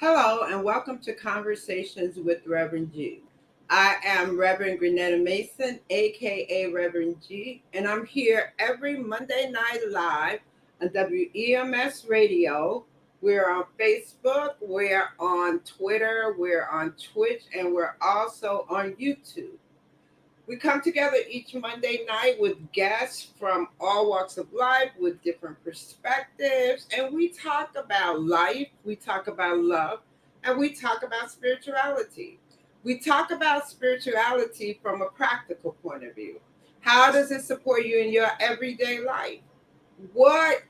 Hello and welcome to Conversations with Rev G. I am Reverend Grenetta Mason, aka Rev G, and I'm here every Monday night live on WEMS Radio. We're on Facebook, we're on Twitter, we're on Twitch, and we're also on YouTube. We come together each Monday night with guests from all walks of life with different perspectives, and we talk about life, we talk about love, and we talk about spirituality. We talk about spirituality from a practical point of view. How does it support you in your everyday life? What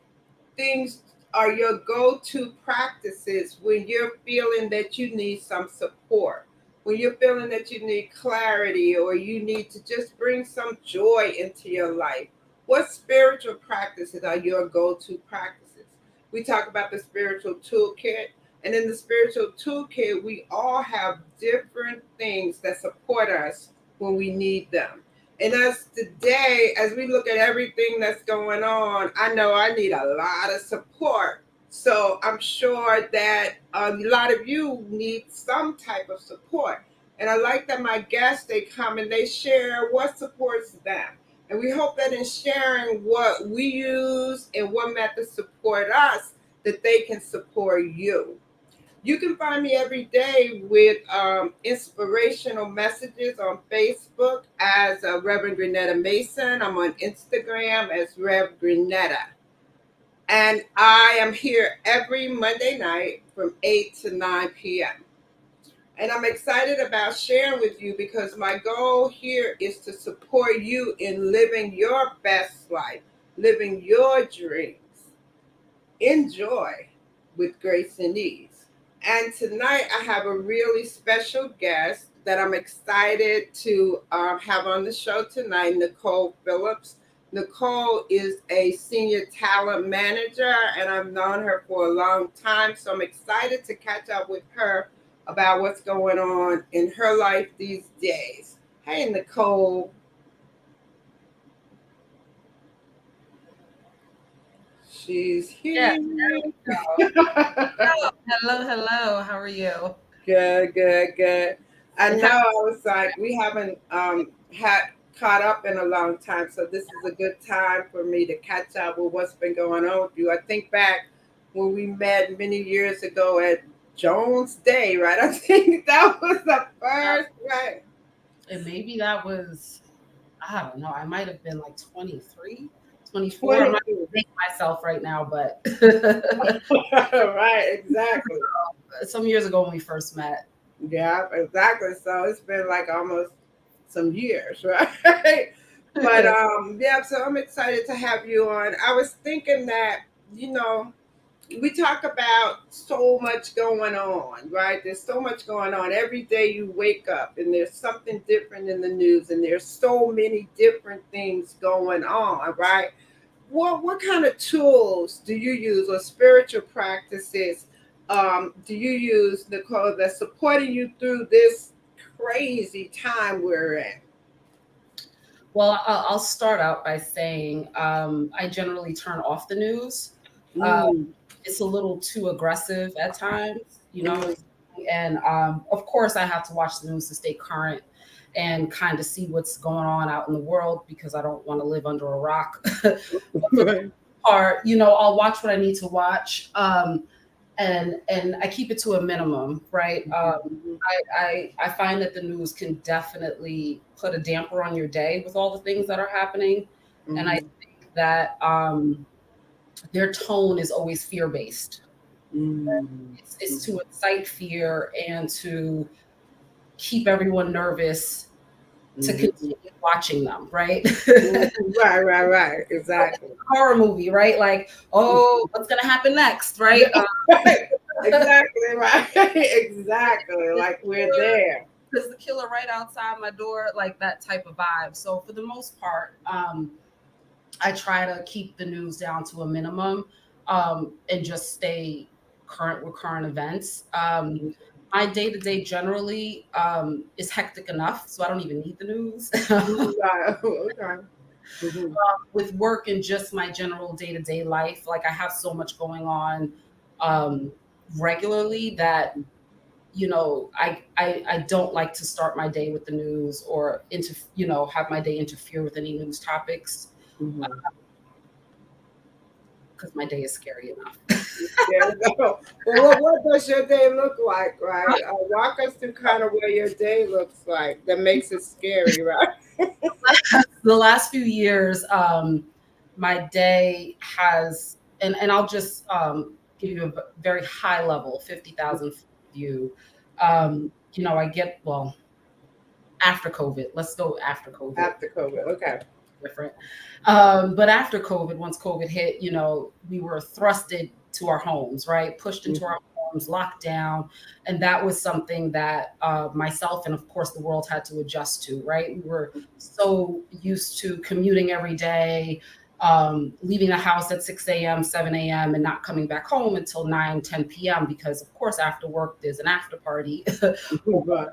things are your go-to practices when you're feeling that you need some support, when you're feeling that you need clarity or you need to just bring some joy into your life? What spiritual practices are your go-to practices? We talk about the spiritual toolkit, and in the spiritual toolkit we all have different things that support us when we need them. And as today, as we look at everything that's going on, I know I need a lot of support. So I'm sure that a lot of you need some type of support. And I like that my guests, they come and they share what supports them. And we hope that in sharing what we use and what methods support us, that they can support you. You can find me every day with inspirational messages on Facebook as Reverend Grenetta Mason. I'm on Instagram as Rev Grenetta. And I am here every Monday night from 8 to 9 p.m. And I'm excited about sharing with you because my goal here is to support you in living your best life, living your dreams. Enjoy with grace and ease. And tonight I have a really special guest that I'm excited to have on the show tonight, Nicole Phillips. Nicole is a senior talent manager, and I've known her for a long time. So I'm excited to catch up with her about what's going on in her life these days. Hey, Nicole. She's Yeah, here. there we go. Hello. How are you? Good. I It know has, I was like, we haven't had caught up in a long time, so this is a good time for me to catch up with what's been going on with you. I think back when we met many years ago at Jones Day, right? I think that was the first, right? and maybe that was, I don't know, I might have been like 23, 24. I'm not 22. dating myself right now, but Right, exactly. some years ago when we first met. Yeah, exactly. So it's been like almost some years, right? But yeah, so I'm excited to have you on. I was thinking that, you know, we talk about so much going on, right? There's so much going on. Every day you wake up and there's something different in the news and there's so many different things going on, right? What kind of tools do you use or spiritual practices do you use, Nicole, that's supporting you through this crazy time we're in? Well, I'll start out by saying I generally turn off the news. Uh, Mm, it's a little too aggressive at times, mm, and of course I have to watch the news to stay current and kind of see what's going on out in the world because I don't want to live under a rock. But for the right. part, I'll watch what I need to watch, and I keep it to a minimum, right? Mhm, I find that the news can definitely put a damper on your day with all the things that are happening, and I mhm, think that their tone is always fear based. mm, It's mhm. to incite fear and to keep everyone nervous to Mhm. continue watching them, right? Mhm. Right. Exactly. Horror movie, right? Like, oh, what's gonna happen next, right? Right. Exactly right. Exactly. Like we're there. There's the killer right outside my door, like that type of vibe. So for the most part, I try to keep the news down to a minimum and just stay. current events. My day to day generally is hectic enough, so I don't even need the news. Right. Okay. Mhm. With work and just my general day to day life, like I have so much going on um, regularly that I don't like to start my day with the news or have my day interfere with any news topics Mhm. because my day is scary enough. There you go. Well, what does your day look like, right? Walk us through kind of where your day looks like that makes it scary, right? The last few years, my day has, and I'll just give you a very high level, 50,000 view. I get, well, after COVID, let's go after COVID. After COVID. Okay. Different. But after COVID, once COVID hit, we were thrusted to our homes, right? Pushed into our homes, locked down. And that was something that myself and, of course, the world had to adjust to, right? We were so used to commuting every day, leaving the house at 6 a.m., 7 a.m., and not coming back home until 9, 10 p.m. Because, of course, after work, there's an after party. Right.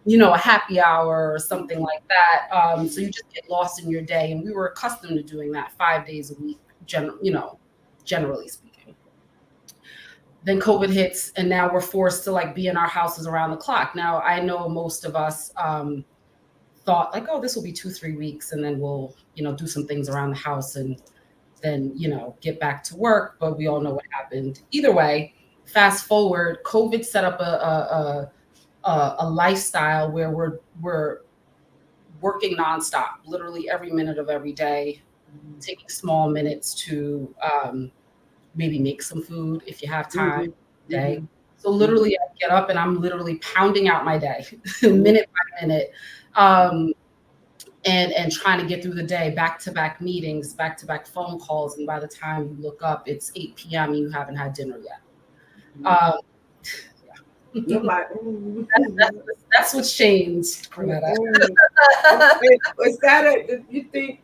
A happy hour or something like that. So you just get lost in your day. And we were accustomed to doing that 5 days a week, generally speaking. Then COVID hits, and now we're forced to like be in our houses around the clock. Now, I know most of us thought like, oh, this will be 2-3 weeks, and then we'll, do some things around the house and then, get back to work. But we all know what happened. Either way, fast forward, COVID set up a lifestyle where we're working nonstop, literally every minute of every day, taking small minutes to maybe make some food if you have time. Mhm. Day. Mhm. So Mhm. literally, I get up and I'm literally pounding out my day, Mhm. minute by minute, um, and trying to get through the day, back to back meetings, back to back phone calls, and by the time you look up, it's 8 p.m. and you haven't had dinner yet. Um, No, that's, my. that's what's changed, Cornetta. Is that it? You think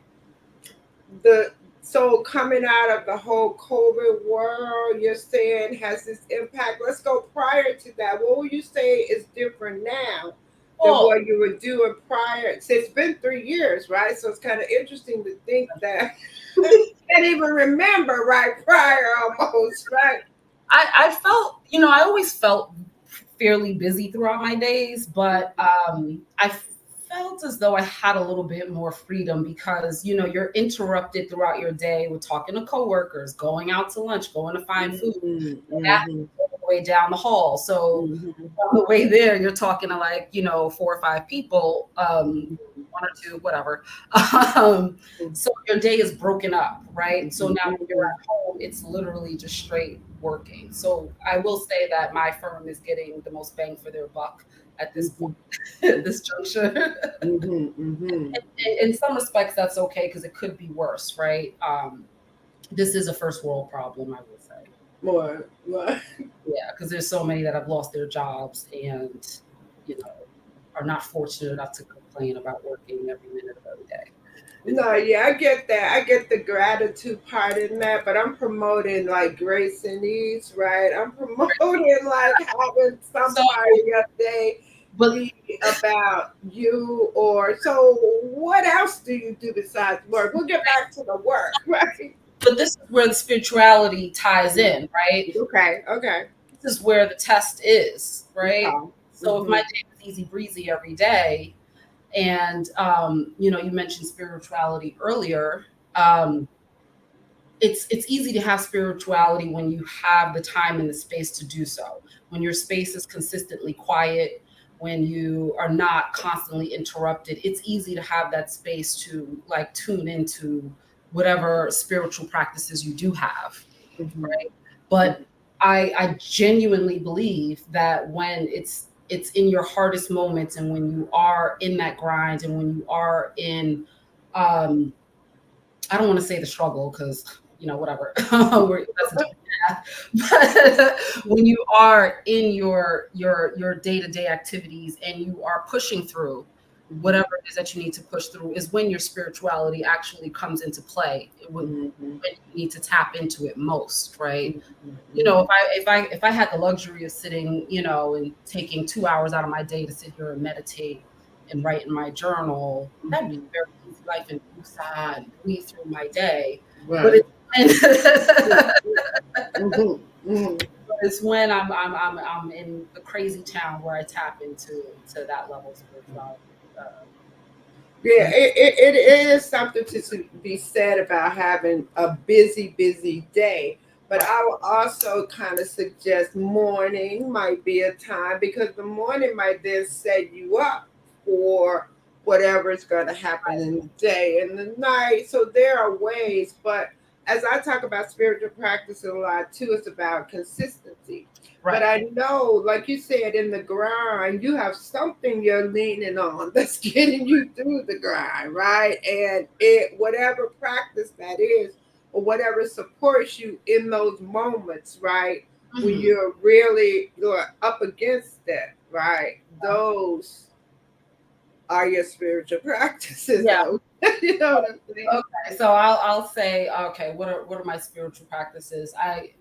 the so coming out of the whole COVID world, you're saying has this impact? Let's go prior to that. What would you say is different now than Well, what you were doing prior? So it's been 3 years, right? So it's kind of interesting to think that can't even remember right prior almost, right? I felt, I always felt fairly busy throughout my days, but I felt as though I had a little bit more freedom because, you're interrupted throughout your day with talking to coworkers, going out to lunch, going to find food, that Mm-hmm. all the way down the hall. So Mm-hmm. on the way there, you're talking to like, 4 or 5 people, one or two, whatever. Um, so your day is broken up, right? So now when you're Mm-hmm. at home, it's literally just straight working. So I will say that my firm is getting the most bang for their buck at this Mm-hmm. point, at this juncture. Mm-hmm. In some respects, that's okay because it could be worse, right? This is a first world problem, I would say. More. Yeah, because there's so many that have lost their jobs and, you know, are not fortunate enough to complain about working every minute of every day. No, yeah, I get that. I get the gratitude part in that, but I'm promoting like grace and ease, right? I'm promoting like having some So, part of your day but be about you or so what else do you do besides work? We'll get back to the work, right? but this is where the spirituality ties in, right? Okay, okay. This is where the test is, right? Okay. So if my Mm-hmm. day is easy breezy every day, and you mentioned spirituality earlier, it's easy to have spirituality when you have the time and the space to do so. When your space is consistently quiet, when you are not constantly interrupted, it's easy to have that space to like tune into whatever spiritual practices you do have, Mm-hmm. right? But I genuinely believe that when it's in your hardest moments and when you are in that grind and when you are in um I don't want to say the struggle because whatever that's a different path. But when you are in your day-to-day activities and you are pushing through, whatever it is that you need to push through is when your spirituality actually comes into play, when you need to tap into it most, right? You know, if I had the luxury of sitting, you know, and taking 2 hours out of my day to sit here and meditate and write in my journal, that'd be a very easy life and breathe through my day. But Right. it's when I'm in the crazy town where I tap into that level of spirituality. Yeah, And it is something to be said about having a busy day. But right, I will also kind of suggest morning might be a time because the morning might then set you up for whatever is going to happen in the day and the night. So there are ways, but as I talk about spiritual practice a lot too, it's about consistency. But right, I know, like you said, in the grind, you have something you're leaning on that's getting you through the grind, right? And whatever practice that is, or whatever supports you in those moments, right? When hmm you're up against that, right? Those are your spiritual practices. yeah. You know what I'm saying? Okay, so I'll say, okay, what are my spiritual practices?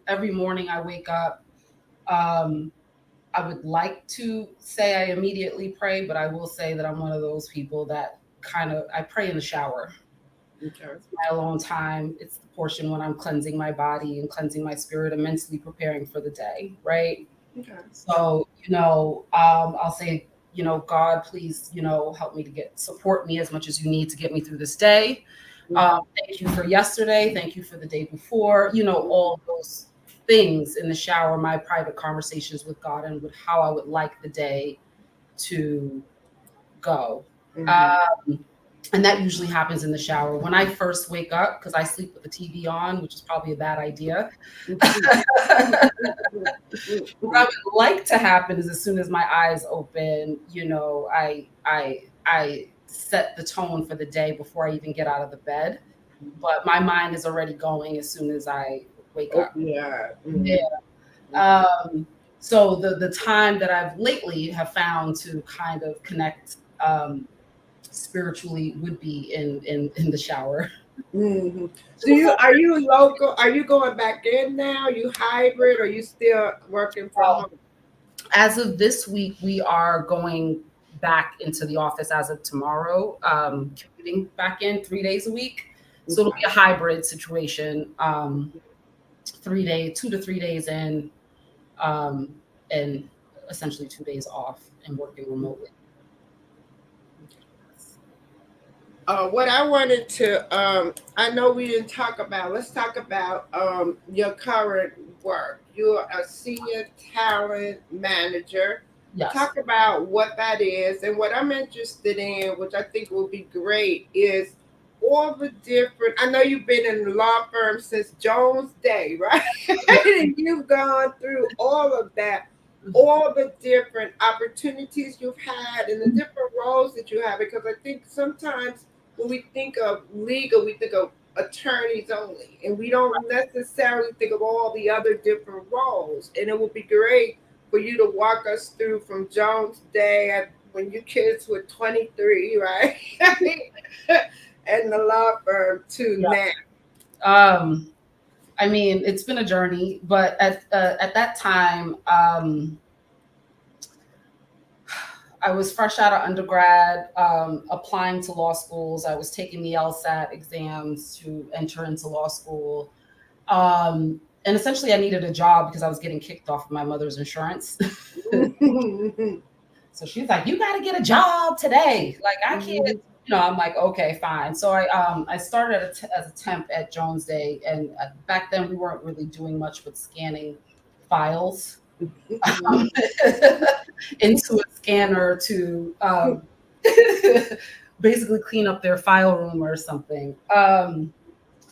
Every morning I wake up. Um, I would like to say I immediately pray, but I will say that I'm one of those people that I pray in the shower. Okay. It's my alone time. It's the portion when I'm cleansing my body and cleansing my spirit and mentally preparing for the day, right? Okay. So, I'll say, God, please, help me support me as much as you need to get me through this day. Mm-hmm. Thank you for yesterday. Thank you for the day before. All those things in the shower, my private conversations with God and with how I would like the day to go. Mm-hmm. Um, and that usually happens in the shower. When I first wake up, because I sleep with the TV on, which is probably a bad idea. What I would like to happen is as soon as my eyes open, I set the tone for the day before I even get out of the bed. But my mind is already going as soon as I wake up. Open your eyes. Yeah. Mm-hmm. Um, so the time that I've lately have found to kind of connect spiritually would be in the shower. Mm-hmm. Little Are filter. you local? Are you going back in now? You hybrid or you still working from Well, home? as of this week, we are going back into the office as of tomorrow, commuting back in 3 days a week. So it'll be Okay. a hybrid situation. 2 to 3 days in, um, and essentially 2 days off and working remotely. What I wanted to, I know we didn't talk about, let's talk about your current work. You're a senior talent manager. Yes. Talk about what that is. And what I'm interested in, which I think will be great, is all the different, I know you've been in the law firm since Jones Day, right? And you've gone through all of that, all the different opportunities you've had and the different roles that you have, because I think sometimes when we think of legal, we think of attorneys only, and we don't necessarily think of all the other different roles. And it would be great for you to walk us through from Jones Day when your kids were 23, right? And the law firm to Yeah. now. Um, I mean, it's been a journey, but at that time, I was fresh out of undergrad, applying to law schools. I was taking the LSAT exams to enter into law school. And essentially, I needed a job because I was getting kicked off of my mother's insurance. So she's like, "You got to get a job today." Like, I can't. I'm like, okay, fine. So I started as a temp at Jones Day, and back then we weren't really doing much with scanning files into a scanner to basically clean up their file room or something.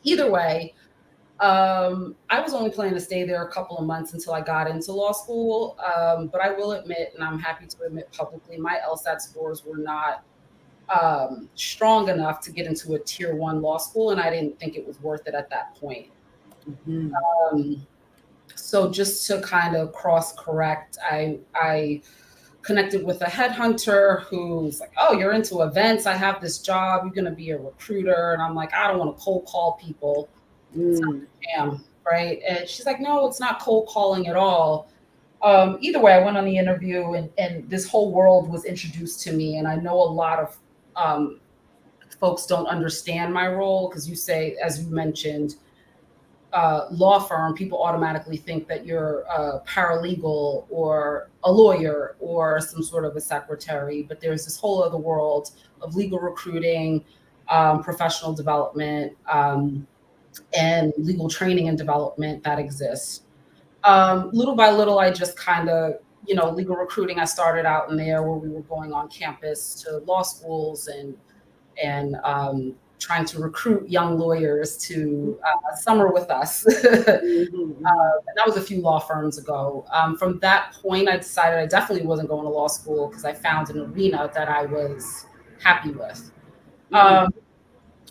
Either way, I was only planning to stay there a couple of months until I got into law school. But I will admit, and I'm happy to admit publicly, my LSAT scores were not strong enough to get into a tier 1 law school, and I didn't think it was worth it at that point. Um, so just to kind of cross correct, I connected with a headhunter who's like, oh, you're into events. I have this job. You're going to be a recruiter. And I'm like, I don't want to cold call people. It's not a scam, right? And she's like, no, it's not cold calling at all. Either way, I went on the interview and this whole world was introduced to me. And I know a lot of folks don't understand my role because you say, as you mentioned, law firm, people automatically think that you're a paralegal or a lawyer or some sort of a secretary. But there's this whole other world of legal recruiting, professional development, and legal training and development that exists. Little by little, I just kind of, legal recruiting, I started out in there where we were going on campus to law schools and trying to recruit young lawyers to summer with us. That was a few law firms ago. From that point, I decided I definitely wasn't going to law school because I found an arena that I was happy with.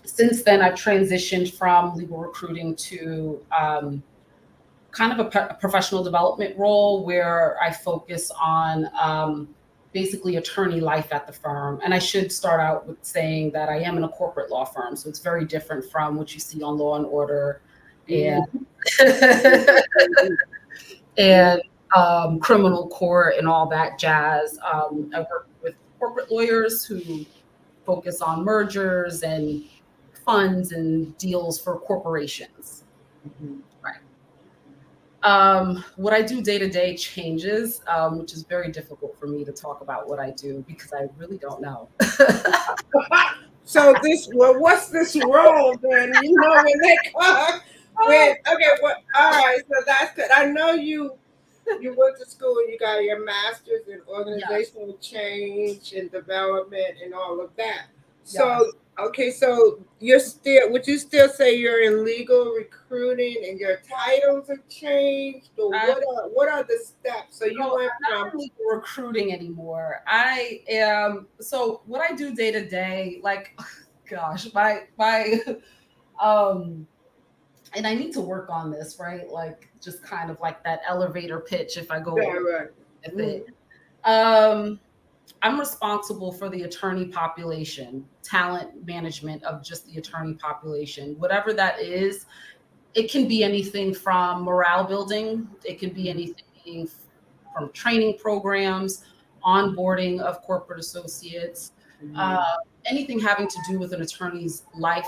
Since then, I've transitioned from legal recruiting to kind of a professional development role where I focus on basically attorney life at the firm. And I should start out with saying that I am in a corporate law firm, so it's very different from what you see on Law and Order and and criminal court and all that jazz. I work with corporate lawyers who focus on mergers and funds and deals for corporations. Right. What I do day to day changes, which is very difficult for me to talk about what I do because I really don't know. So what's this role then? When they come with all right, so that's good. I know you went to school and you got your master's in organizational change and development and all of that. So okay, so would you still say you're in legal recruiting and your titles have changed? Or what are the steps? So you went from legal recruiting anymore. I am, so what I do day to day, like, gosh, my and I need to work on this, right? Like just kind of like that elevator pitch if I go with it. I'm responsible for the attorney population, talent management of just the attorney population. Whatever that is, it can be anything from morale building, it can be anything from training programs, onboarding of corporate associates, anything having to do with an attorney's life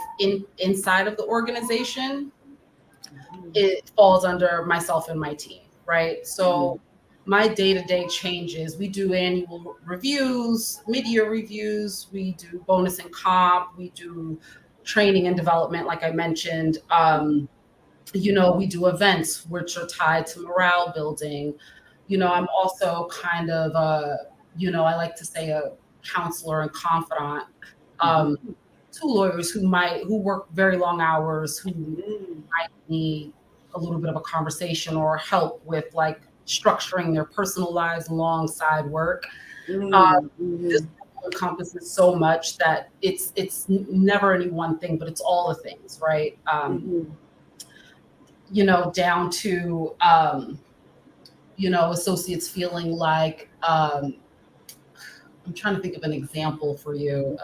inside of the organization. It falls under myself and my team, right? So my day-to-day changes. We do annual reviews, mid-year reviews, we do bonus and comp, we do training and development, like I mentioned. We do events which are tied to morale building. I'm also kind of I like to say a counselor and confidant to lawyers who work very long hours, who might need a little bit of a conversation or help with like structuring their personal lives alongside work. This encompasses so much that it's never any one thing, but it's all the things, right? Down to associates feeling like I'm trying to think of an example for you.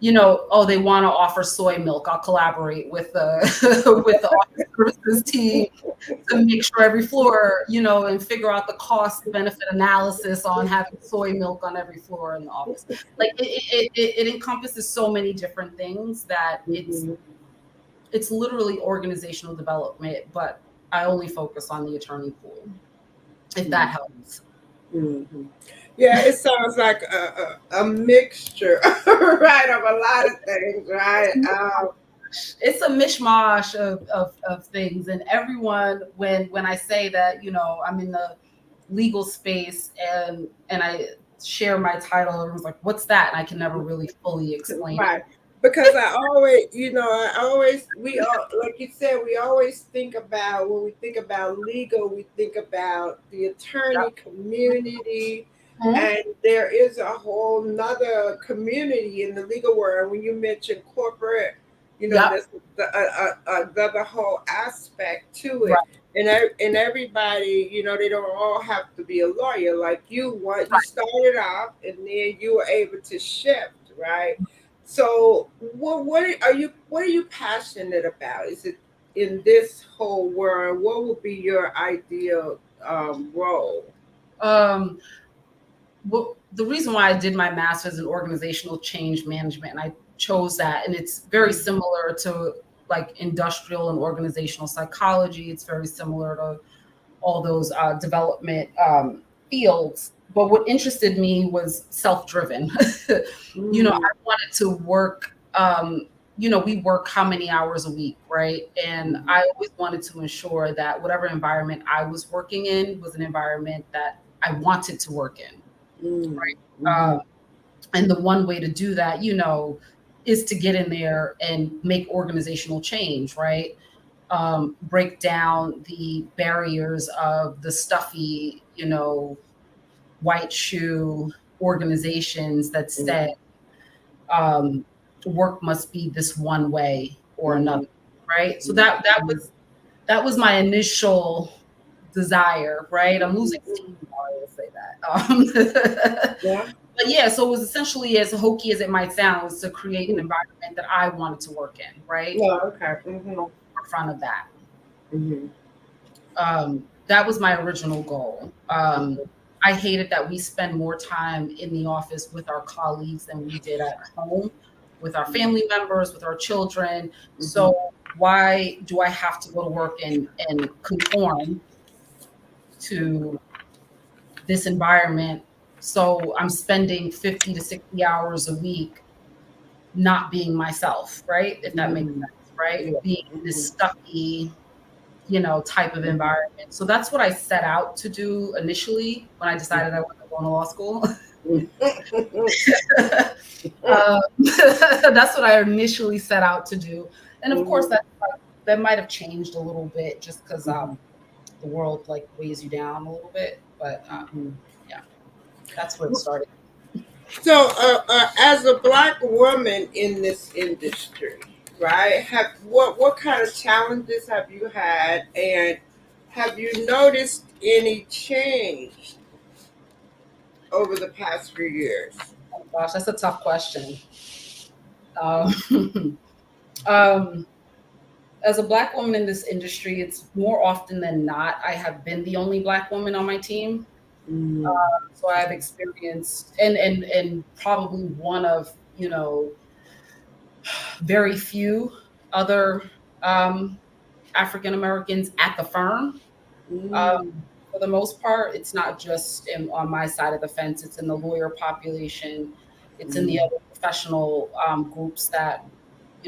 They want to offer soy milk. I'll collaborate with the with the office services team to make sure every floor, and figure out the cost benefit analysis on having soy milk on every floor in the office. Like it encompasses so many different things that it's literally organizational development, but I only focus on the attorney pool, if that helps. Yeah, it sounds like a mixture, right, of a lot of things, right? It's a mishmash of things, and everyone, when I say that, I'm in the legal space and I share my title, everyone's like, "What's that?" And I can never really fully explain it. Because I always, we all, like you said, we always think about, when we think about legal, we think about the attorney community. And there is a whole nother community in the legal world. When you mention corporate You know, Yep. there's the whole aspect to it. Right. And everybody, you know, they don't all have to be a lawyer. Like you started off, and then you were able to shift, right? So, what are you passionate about? Is it in this whole world? What would be your ideal role? Um, well, the reason why I did my master's in organizational change management, and I chose that, and it's very similar to like industrial and organizational psychology. It's very similar to all those development fields. But what interested me was self-driven. Mm, I wanted to work. We work how many hours a week, right? And mm, I always wanted to ensure that whatever environment I was working in was an environment that I wanted to work in. mm, Uh, mhm, and the one way to do that, is to get in there and make organizational change, right? Break down the barriers of the stuffy, white shoe organizations that say mhm, um, work must be this one way or mhm, another, right? So mhm, that was my initial desire, right? I'm losing steam while I say that. yeah. But yeah, so it was essentially as hokey as it might sound, was to create an Mm. environment that I wanted to work in, right? No, okay. Mm-hmm. Forefront of that. Mm-hmm. That was my original goal. I hated that we spend more time in the office with our colleagues than we did at home with our family members, with our children. Mm-hmm. So why do I have to go to work and conform to this environment? So I'm spending 50 to 60 hours a week not being myself, right? If that makes Mm-hmm. sense, right? Yeah. Being in this Mm-hmm. stuffy, type of Mm-hmm. environment. So that's what I set out to do initially when I decided I wanted to go to law school. That's what I initially set out to do. And of course, that might have changed a little bit just because the world like weighs you down a little bit. But yeah, that's where it started. So, as a black woman in this industry, right? Have what kind of challenges have you had, and have you noticed any change over the past few years? Oh gosh, that's a tough question. Um, um, as a black woman in this industry, it's more often than not I have been the only black woman on my team. Mm, So I've experienced and probably one of very few other um, African Americans at the firm. Uh, mm, for the most part, it's not just on my side of the fence. It's in the lawyer population. It's in the mm, other professional groups that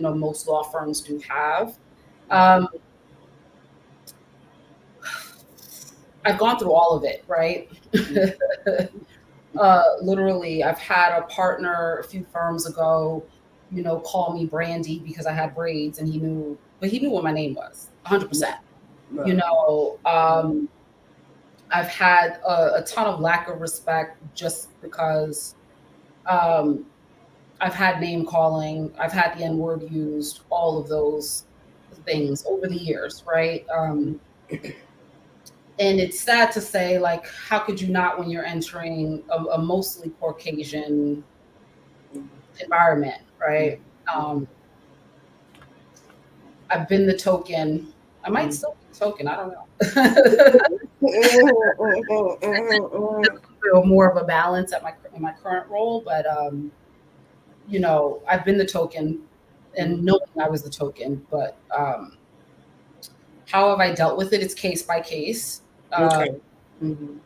most law firms do have. Um, I've gone through all of it, right? mm, Literally, I've had a partner a few firms ago, call me Brandy because I had braids, and he knew what my name was, 100%. You no, know, um, I've had a ton of lack of respect just because um, I've had name calling, I've had the N word used, all of those things over the years, right? And it's sad to say, like, how could you not when you're entering a mostly Caucasian environment, no. right? Um, I've been the token. I might Mm. still be the token. I don't know. Feel more of a balance in my current role, but I've been the token, and knowing I was the token. But how have I dealt with it? It's case by case, Okay. Mm-hmm.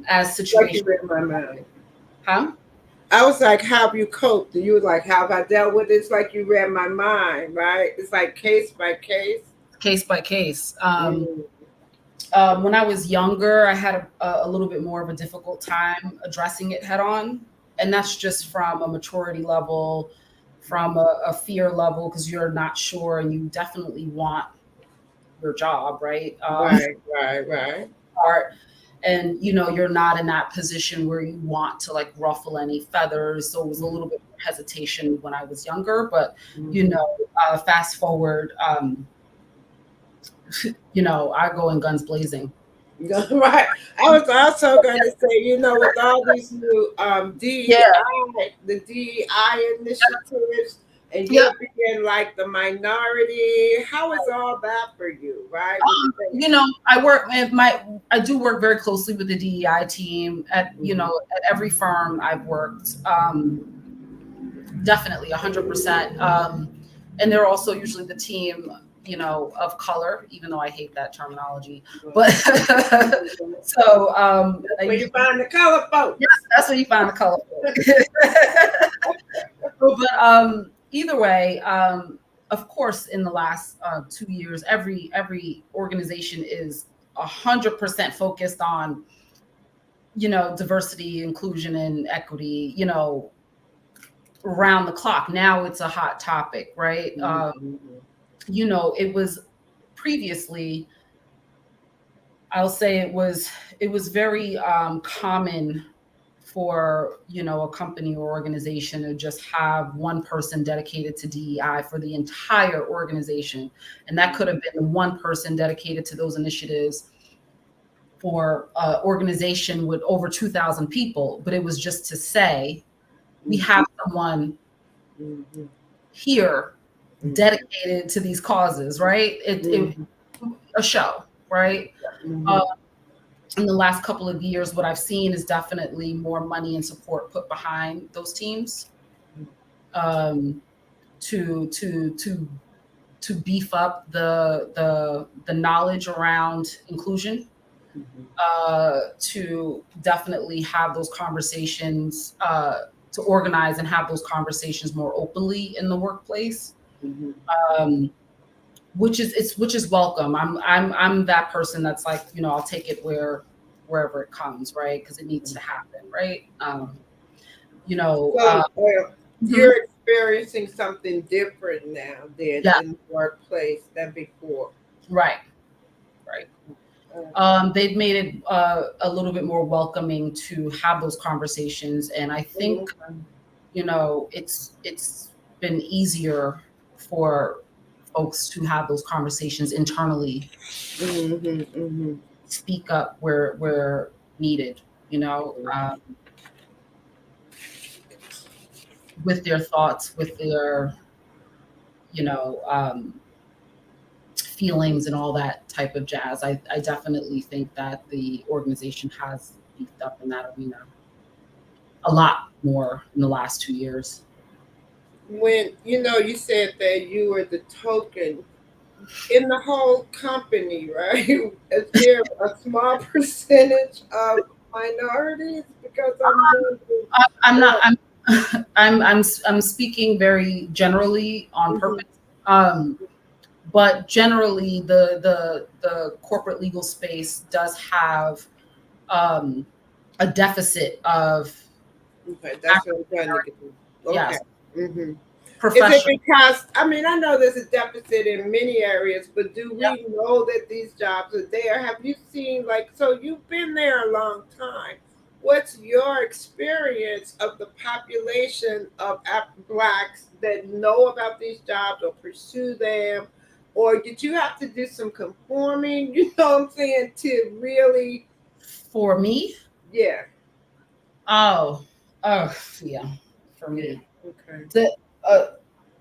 as Like you situation. read my mind. Huh? I was like, how have you coped? And you were like, how have I dealt with it? It's like you read my mind, right? It's like case by case. Case by case. Mm, When I was younger, I had a little bit more of a difficult time addressing it head on. And that's just from a maturity level, from a fear level, because you're not sure and you definitely want your job, right? right, right, right. Part. And you're not in that position where you want to like ruffle any feathers. So it was a little bit more hesitation when I was younger, but you know, fast forward, you know, I go in guns blazing. Right. I was also going to say, you know, with all these new Yeah. DEI, the DEI initiatives, and Yeah. you're being like the minority, how is all that for you, right? You know, I do work very closely with the DEI team at, you know, at every firm I've worked. Definitely 100%. And they're also usually the team, you know, of color, even though I hate that terminology. But so That's where you find the color folks. Yeah, that's where you find the color folks. But either way, of course, in the last 2 years, every organization is 100% focused on, you know, diversity, inclusion, and equity. You know, around the clock. Now it's a hot topic, right? You know, it was previously, I'll say it was very common for, you know, a company or organization to just have one person dedicated to DEI for the entire organization, and that could have been one person dedicated to those initiatives for an organization with over 2,000 people, but it was just to say we have someone here dedicated to these causes, right? It a show, right? In the last couple of years, what I've seen is definitely more money and support put behind those teams, to beef up the knowledge around inclusion, to definitely have those conversations, to organize and have those conversations more openly in the workplace. Which is welcome. I'm that person that's like, you know, I'll take it wherever it comes, right? Because it needs to happen, right? You know, So you're experiencing something different now than yeah, in the workplace than before. right. They've made it a little bit more welcoming to have those conversations, and I think, you know, it's been easier for folks to have those conversations internally, speak up where needed, you know, with their thoughts, with their, you know, feelings and all that type of jazz. I definitely think that the organization has beefed up in that arena a lot more in the last 2 years. When you know you said that you were the token in the whole company, right? Is there a small percentage of minorities? Because I'm wondering. I'm not. I'm speaking very generally on purpose. But generally, the corporate legal space does have a deficit of, Okay, that's what I'm trying to get to. Okay. yes, Is it professional. because, I mean, I know there's a deficit in many areas, but do Yeah. we know that these jobs are there? Have you seen, like, so you've been there a long time. What's your experience of the population of Blacks that know about these jobs or pursue them? Or did you have to do some conforming, you know what I'm saying, to really, For me? yeah. Oh, yeah, for Yeah. me. Okay. Uh,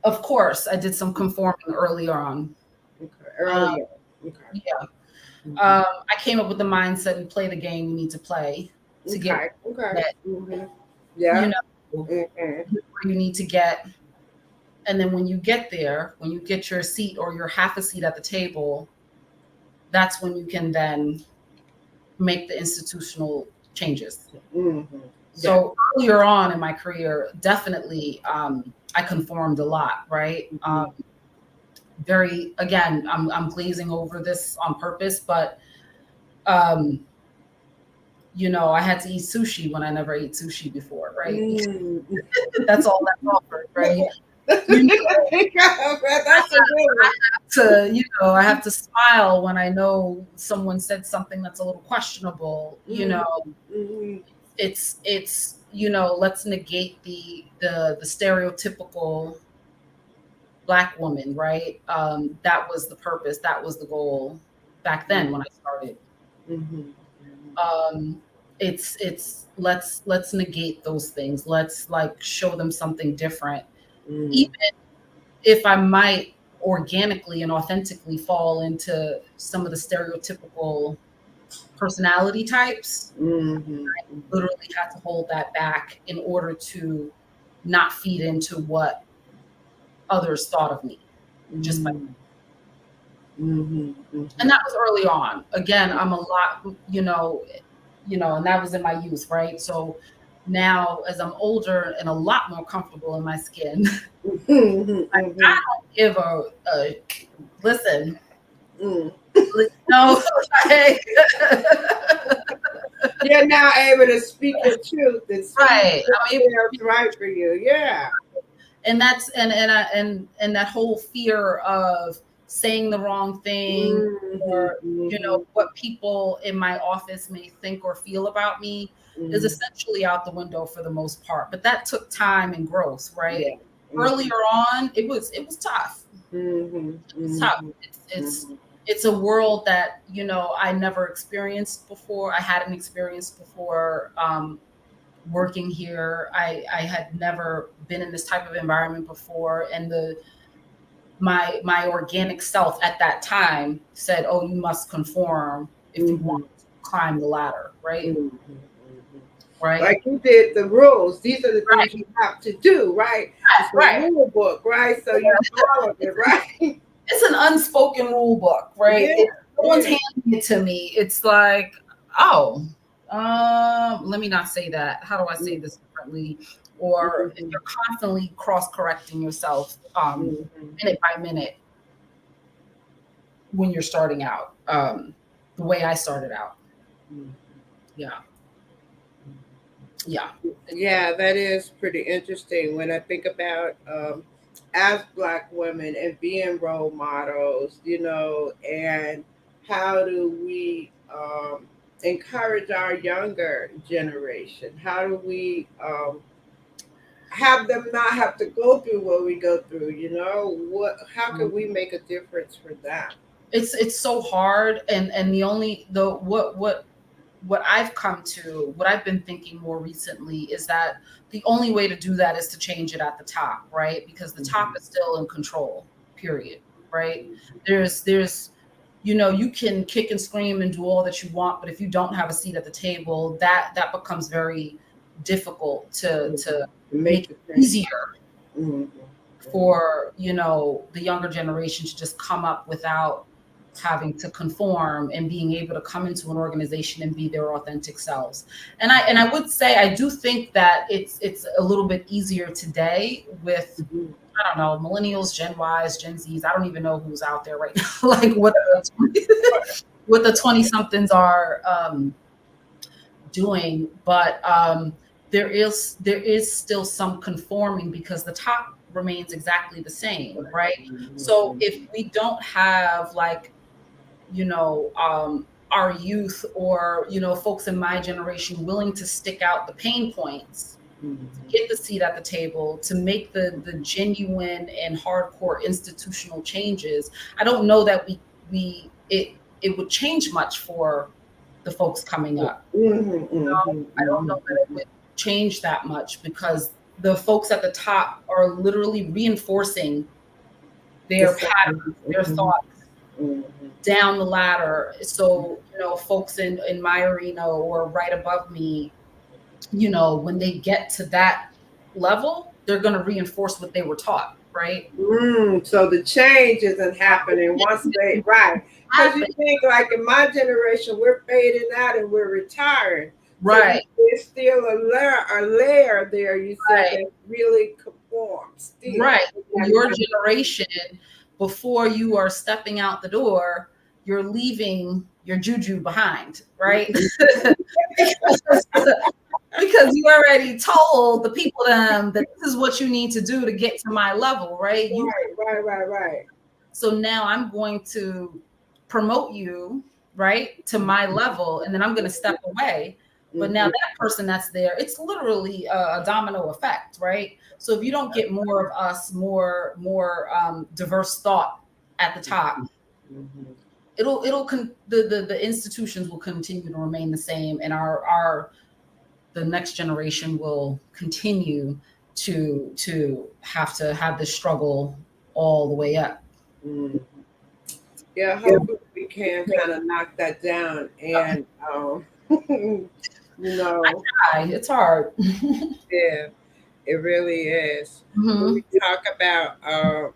of course, I did some conforming earlier on. Okay. Earlier. Okay. Yeah. I came up with the mindset and play the game we need to play to get Okay. Okay. that, Yeah. you know, where you need to get. And then when you get there, when you get your seat or your half a seat at the table, that's when you can then make the institutional changes. So earlier on in my career, definitely, I conformed a lot, right? Very, again, I'm glazing over this on purpose, but you know, I had to eat sushi when I never ate sushi before, right? That's all that's offered, right? You know, That's a good one. I have to smile when I know someone said something that's a little questionable. You know, it's let's negate the stereotypical Black woman, right? That was the purpose, that was the goal back then when I started. Mm-hmm. It's let's negate those things. Let's like show them something different. Mm-hmm. Even if I might organically and authentically fall into some of the stereotypical personality types, Mm-hmm. literally have to hold that back in order to not feed into what others thought of me. Just by, Mm-hmm. Mm-hmm. and that was early on. Again, I'm a lot, and that was in my youth, right? So now as I'm older and a lot more comfortable in my skin, I Mm-hmm. don't give a listen. Mm. No, like, You're now able to speak your truth and speak right. what I mean, feels right for you. Yeah. and that's and that whole fear of saying the wrong thing, Mm-hmm. or Mm-hmm. what people in my office may think or feel about me is Mm-hmm. essentially out the window for the most part. But that took time and growth, right? Yeah. Mm-hmm. Earlier on, it was tough. Mm-hmm. It's tough. Mm-hmm. It's a world that I never experienced before. I hadn't experienced before. Working here, I had never been in this type of environment before, and my organic self at that time said, "Oh, you must conform if you Mm-hmm. want to climb the ladder," right? Mm-hmm. Mm-hmm. Right, Like you did the rules. These are the right, things you have to do, right? It's a right. rule book, right? So you follow it, right? It's an unspoken rule book, right? Yeah. No one's Yeah. handing it to me. It's like, oh, let me not say that. How do I say this differently? Or if Mm-hmm. you're constantly cross correcting yourself, Mm-hmm. minute by minute, when you're starting out, the way I started out. Yeah, yeah, Yeah, that is pretty interesting when I think about as Black women and being role models, and how do we encourage our younger generation? How do we have them not have to go through what we go through? How can we make a difference for them? it's so hard, and the what I've come to, what I've been thinking more recently is that the only way to do that is to change it at the top, right? Because the top is still in control, period, right? There's you can kick and scream and do all that you want, but if you don't have a seat at the table, that becomes very difficult to To make make the it change. easier Mm-hmm. for the younger generation to just come up without having to conform and being able to come into an organization and be their authentic selves. And I would say I do think that it's a little bit easier today with, Mm-hmm. I don't know, millennials, Gen Ys, Gen Zs. I don't even know who's out there right now, like what the 20 somethings are doing, but there is still some conforming because the top remains exactly the same, right? So if we don't have like our youth, or folks in my generation willing to stick out the pain points, to get the seat at the table, to make the genuine and hardcore institutional changes, I don't know that it would change much for the folks coming up. Mm-hmm. Mm-hmm. I don't know that it would change that much because the folks at the top are literally reinforcing their patterns, their Mm-hmm. thoughts Mm-hmm. down the ladder. So, folks in my arena or right above me, when they get to that level, they're going to reinforce what they were taught, right? So the change isn't happening once they right. Because you Happen. think like in my generation, we're fading out and we're retiring. So Right, there's still a layer there. You said right, that really conforms still. right. Your generation, before you are stepping out the door, you're leaving your juju behind, right? because, because you already told the people that this is what you need to do to get to my level, right? Right. So now I'm going to promote you, right, to my level, and then I'm going to step away. But now that person that's there, it's literally a domino effect, right? So if you don't get more of us, more diverse thought at the top, Mhm. the institutions will continue to remain the same, and our the next generation will continue to have this struggle all the way up. Mhm. Yeah, hopefully we can kind of knock that down. And, you know, It's hard. yeah, it really is. When we Hmm. talk about, oh,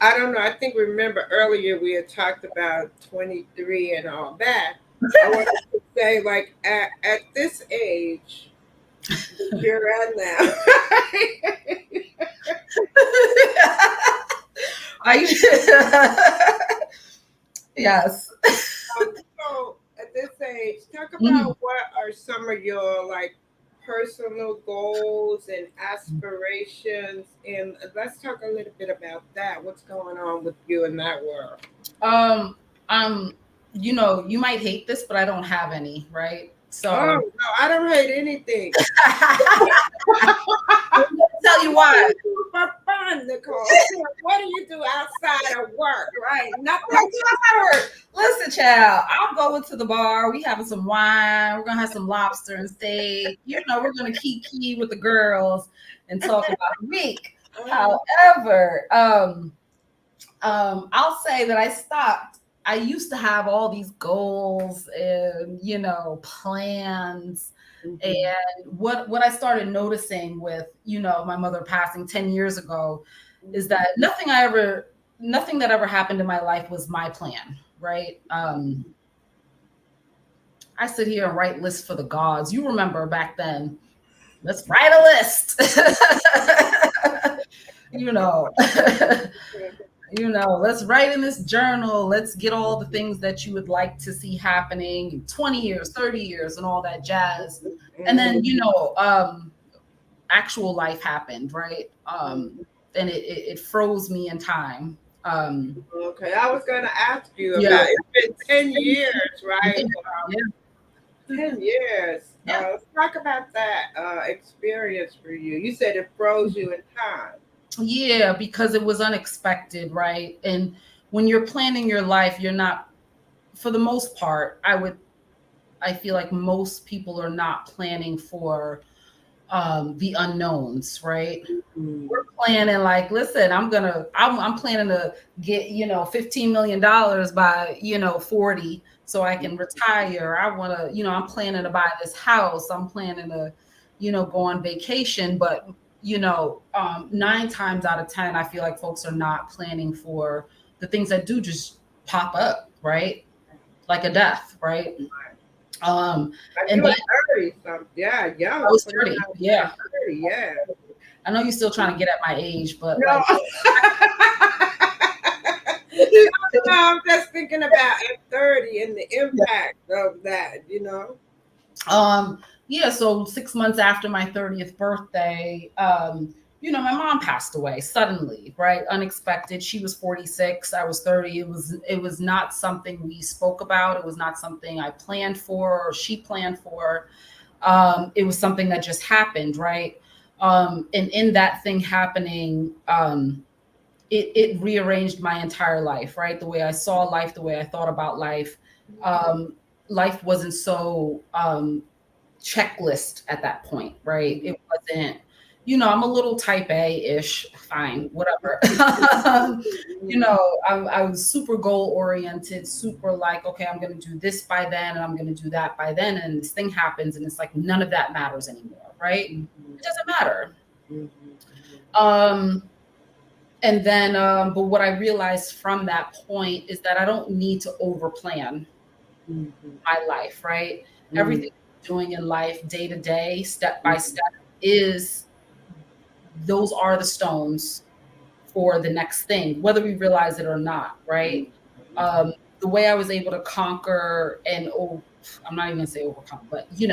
I don't know, I think remember earlier we had talked about 23 and all that. I wanted to say, like, at this age that you're at now, I yes. so at this age, talk Mhm. about what are some of your like personal goals and aspirations, and let's talk a little bit about that. What's going on with you in that world? Um, I'm, you might hate this, but I don't have any, right? Oh So no, I don't hate anything. let me tell you What do why. you do for fun, Nicole? What do you do outside of work? Right? Nothing. Listen, child, I'm going to the bar. We having some wine. We're gonna have some lobster and steak. We're gonna kiki with the girls and talk about the week. Uh, However, I'll say that I stopped. I used to have all these goals and plans. And mhm, what I started noticing with my mother passing 10 years ago is mhm, that nothing that ever happened in my life was my plan, right? I sit here and write lists for the gods. You remember back then? Let's write a list. you know. Let's write in this journal. Let's get all the things that you would like to see happening in 20 years, 30 years, and all that jazz. And mhm, then, actual life happened, right? mhm. And it froze me in time. Okay, I was going to ask you Yeah. about. It's been 10 years, right? Yeah. 10 years. Yeah. Let's talk about that experience for you. You said it froze you in time. Yeah, because it was unexpected, right? And when you're planning your life, you're not, for the most part, I feel like most people are not planning for the unknowns, right? Mm-hmm. We're planning like, listen, I'm planning to get, $15 million by, 40 so I can retire. I want to, I'm planning to buy this house. I'm planning to, go on vacation. But, 9 times out of 10, I feel like folks are not planning for the things that do just pop up, right? Like a death, right? Um, Like and you were that 30 something. Yeah, I young. was Coming 30. out Yeah. at 30, yeah. I know you're still trying to get at my age, but No. like, No, I'm just thinking about at 30 and the impact of that. um, yeah, so 6 months after my 30th birthday, my mom passed away suddenly, right? Unexpected. She was 46, I was 30. It was not something we spoke about. It was not something I planned for or she planned for. It was something that just happened, right? And in that thing happening, it rearranged my entire life, right? The way I saw life, the way I thought about life. Um, Life wasn't so checklist at that point, right? It wasn't, I'm a little type A-ish, fine, whatever. I was super goal oriented, super like, okay, I'm going to do this by then and I'm going to do that by then. And this thing happens and it's like, none of that matters anymore, right? It doesn't matter. Um, and then, but what I realized from that point is that I don't need to over plan my life, right? Everything I'm doing in life, day to day, step by step, is those are the stones for the next thing, whether we realize it or not, right? Um, the way I was able to conquer and I'm not even gonna say overcome, but the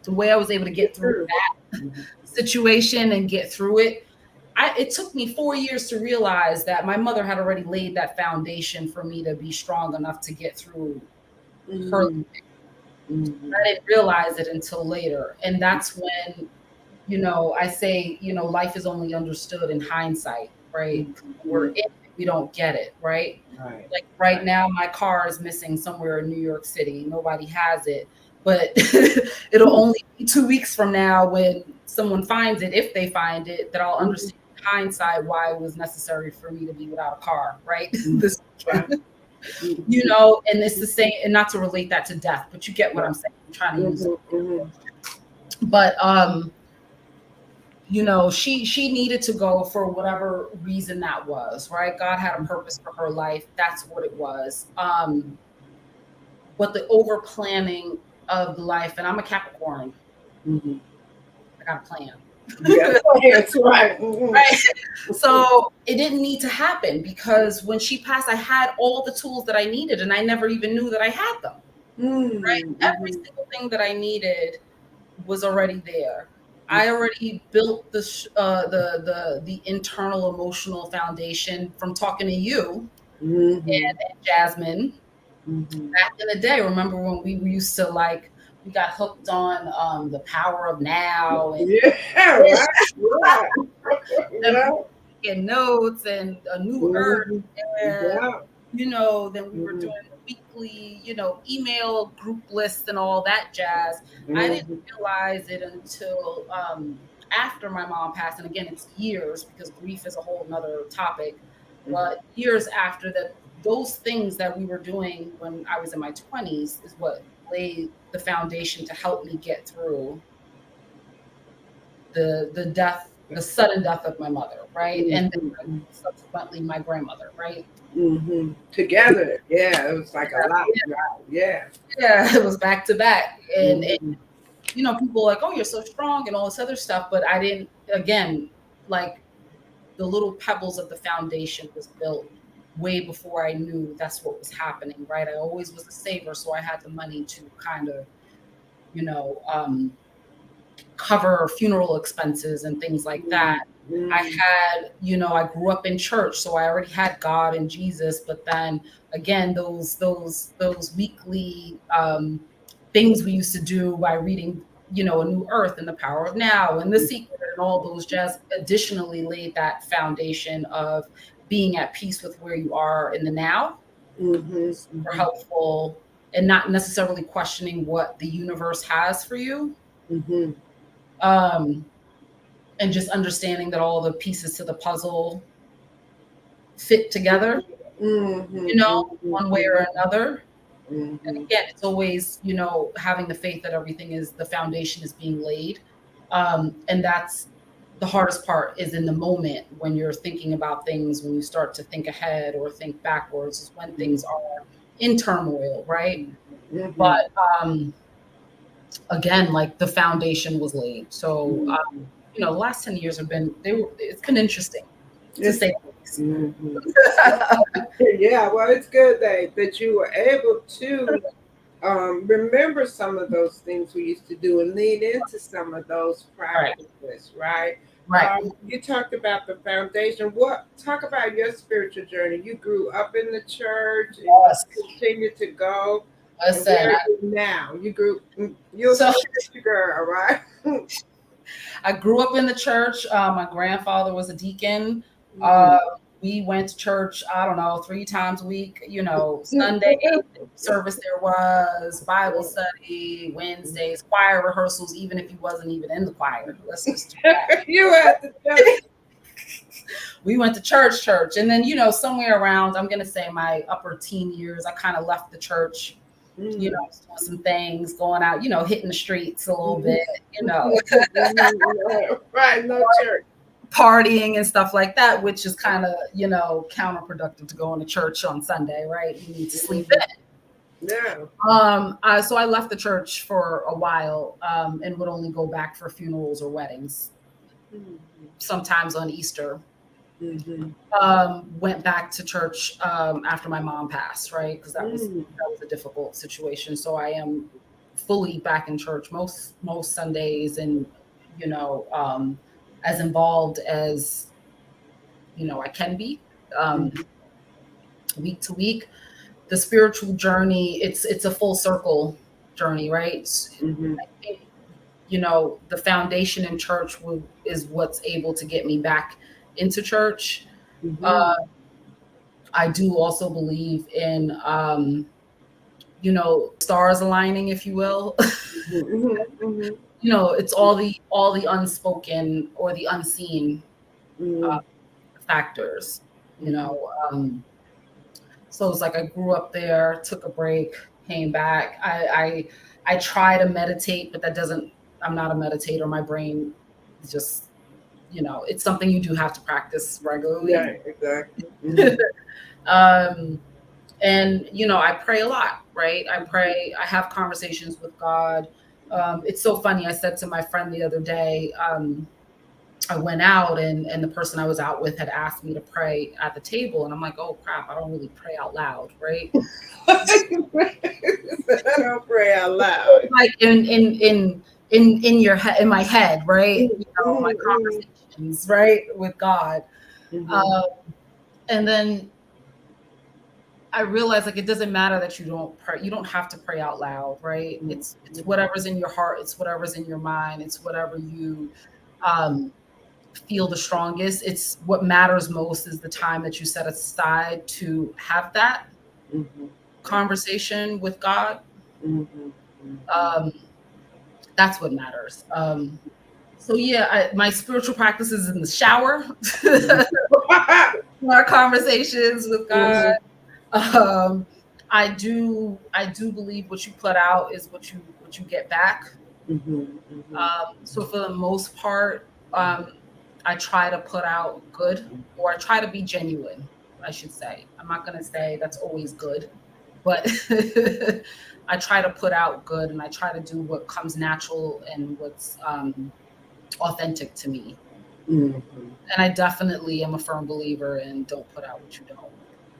way I was able to get through that situation and get through it. It took me 4 years to realize that my mother had already laid that foundation for me to be strong enough to get through her. I didn't realize it until later. And that's when, I say, life is only understood in hindsight, right? We're in it, we don't get it, right? Right. Like right now, my car is missing somewhere in New York City. Nobody has it, but it'll only be 2 weeks from now when someone finds it, if they find it, that I'll understand in hindsight why it was necessary for me to be without a car, right? this Right. and it's the same, and not to relate that to death, but you get what I'm saying. I'm trying to use it. But she needed to go for whatever reason that was, right? God had a purpose for her life. That's what it was. But the over planning of the life, and I'm a Capricorn. I got a plan. Yeah, that's right. Right. So it didn't need to happen, because when she passed, I had all the tools that I needed, and I never even knew that I had them. Right? Every single thing that I needed was already there. I already built the internal emotional foundation from talking to you and Jasmine back in the day. Remember when we used to we got hooked on the power of now and Yeah, right. Yeah. and notes and a new earth. And, Yeah. then we were doing weekly, email group lists and all that jazz. I didn't realize it until after my mom passed. And again, it's years, because grief is a whole nother topic. But years after that, those things that we were doing when I was in my 20s is what laid the foundation to help me get through the death, the sudden death of my mother, right? And then subsequently my grandmother, right? Together. Yeah, it was like a lot. Yeah. Yeah, it was back to back. And people are like, oh, you're so strong and all this other stuff. But I didn't, again, like the little pebbles of the foundation was built way before I knew that's what was happening, right? I always was a saver, so I had the money to kind of, cover funeral expenses and things like that. I had, I grew up in church, so I already had God and Jesus. But then again, those weekly things we used to do by reading, A New Earth and the Power of Now and The Secret and all those jazz additionally laid that foundation of being at peace with where you are in the now. Super helpful, and not necessarily questioning what the universe has for you. And just understanding that all the pieces to the puzzle fit together, one way or another. And again, it's always, having the faith that the foundation is being laid. And that's the hardest part, is in the moment when you're thinking about things, when you start to think ahead or think backwards, is when things are in turmoil, right? But again, like the foundation was laid. So, the last 10 years it's been interesting to say the least. Yeah, well, it's good that you were able to remember some of those things we used to do and lean into some of those practices, right? You talked about the foundation. Talk about your spiritual journey. You grew up in the church and you continued to go. Listen, and where are you now? You're a church girl, right? I grew up in the church. My grandfather was a deacon. We went to church, I don't know, 3 times a week, Sunday service there was, Bible study, Wednesdays, choir rehearsals, even if he wasn't even in the choir. Let's just do that. You at the church. We went to church. And then, somewhere around, I'm going to say my upper teen years, I kind of left the church, doing some things, going out, hitting the streets a little bit, Right, no church. Partying and stuff like that, which is kind of, counterproductive to going to church on Sunday, right? You need to sleep in. Yeah. So I left the church for a while, and would only go back for funerals or weddings, sometimes on Easter. Went back to church after my mom passed, right? Because that was a difficult situation. So I am fully back in church most Sundays, and as involved as I can be, week to week. The spiritual journey, it's a full circle journey, right? Mm-hmm. I think, you know, the foundation in church is what's able to get me back into church. Mm-hmm. Uh, I do also believe in, you know, stars aligning, if you will. Mm-hmm. Mm-hmm. You know, it's all the unspoken or the unseen uh, Mm-hmm. factors. You Mm-hmm. know, so it's like I grew up there, took a break, came back. I try to meditate, but that doesn't. I'm not a meditator. My brain is just, you know, it's something you do have to practice regularly. Yeah, exactly. Mm-hmm. Um, and you know, I pray a lot, right? I pray. I have conversations with God. It's so funny. I said to my friend the other day. I went out and the person I was out with had asked me to pray at the table, and I'm like, oh crap, I don't really pray out loud, right? I don't pray out loud. Like in your head, in my head, right? You know, my Mm-hmm. conversations, right, with God. Mm-hmm. Um, and then I realized like it doesn't matter that you don't pray. You don't have to pray out loud, right? It's whatever's in your heart. It's whatever's in your mind. It's whatever you um, feel the strongest. It's what matters most is the time that you set aside to have that Mm-hmm. conversation with God. Mm-hmm. Um, that's what matters. So yeah, my spiritual practices in the shower, our conversations with God. Mm-hmm. Um, I do believe what you put out is what you get back. Mm-hmm. Mm-hmm. So for the most part, I try to put out good, or I try to be genuine, I should say. I'm not going to say that's always good, but I try to put out good, and I try to do what comes natural and what's authentic to me. Mm-hmm. And I definitely am a firm believer in don't put out what you don't